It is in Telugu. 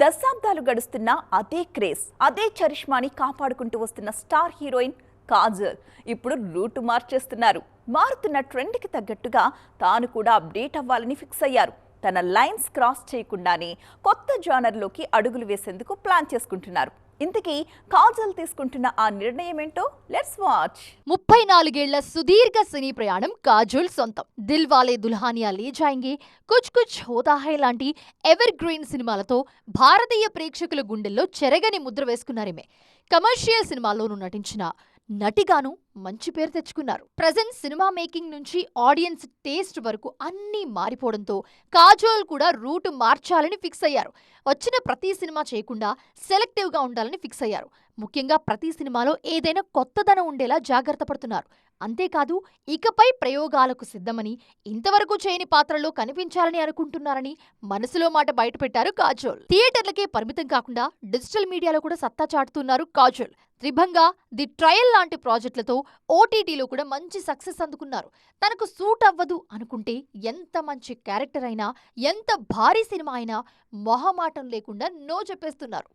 దశాబ్దాలు గడుస్తున్న అదే క్రేజ్, అదే చరిష్మాని కాపాడుకుంటూ వస్తున్న స్టార్ హీరోయిన్ కాజల్ ఇప్పుడు రూటు మార్చేస్తున్నారు. మారుతున్న ట్రెండ్కి తగ్గట్టుగా తాను కూడా అప్డేట్ అవ్వాలని ఫిక్స్ అయ్యారు. తన లైన్స్ క్రాస్ చేయకుండానే కొత్త జానర్లోకి అడుగులు వేసేందుకు ప్లాన్ చేసుకుంటున్నారు. ఇంతకీ కాజల్ తీసుకుంటున్న ఆ నిర్ణయం ఏంటో లెట్స్ వాచ్. 34 ఏళ్ల సుదీర్ఘ సినీ ప్రయాణం కాజోల్ సొంతం. దిల్ వాలే దుల్హానియా లే జాయేంగే, కుచ్ కుచ్ హోతా హై లాంటి ఎవర్ గ్రీన్ సినిమాలతో భారతీయ ప్రేక్షకుల గుండెల్లో చెరగని ముద్ర వేసుకున్నారేమే. కమర్షియల్ సినిమాల్లోనూ నటించిన నటిగాను మంచి పేరు తెచ్చుకున్నారు. ప్రజెంట్ సినిమా మేకింగ్ నుంచి ఆడియన్స్ టేస్ట్ వరకు అన్నీ మారిపోవడంతో కాజోల్ కూడా రూటు మార్చాలని ఫిక్స్ అయ్యారు. వచ్చిన ప్రతి సినిమా చేయకుండా సెలెక్టివ్గా ఉండాలని ఫిక్స్ అయ్యారు. ముఖ్యంగా ప్రతి సినిమాలో ఏదైనా కొత్తదనం ఉండేలా జాగ్రత్త పడుతున్నారు. అంతేకాదు, ఇకపై ప్రయోగాలకు సిద్ధమని, ఇంతవరకు చేయని పాత్రలో కనిపించాలని అనుకుంటున్నారని మనసులో మాట బయటపెట్టారు కాజోల్. థియేటర్లకే పరిమితం కాకుండా డిజిటల్ మీడియాలో కూడా సత్తా చాటుతున్నారు కాజోల్. త్రిభంగా, ది ట్రయల్ లాంటి ప్రాజెక్టులతో ఓటీటీలో కూడా మంచి సక్సెస్ అందుకున్నారు. తనకు సూట్ అవ్వదు అనుకుంటే ఎంత మంచి క్యారెక్టర్ అయినా, ఎంత భారీ సినిమా అయినా మొహమాటం లేకుండా నో చెప్పేస్తున్నారు.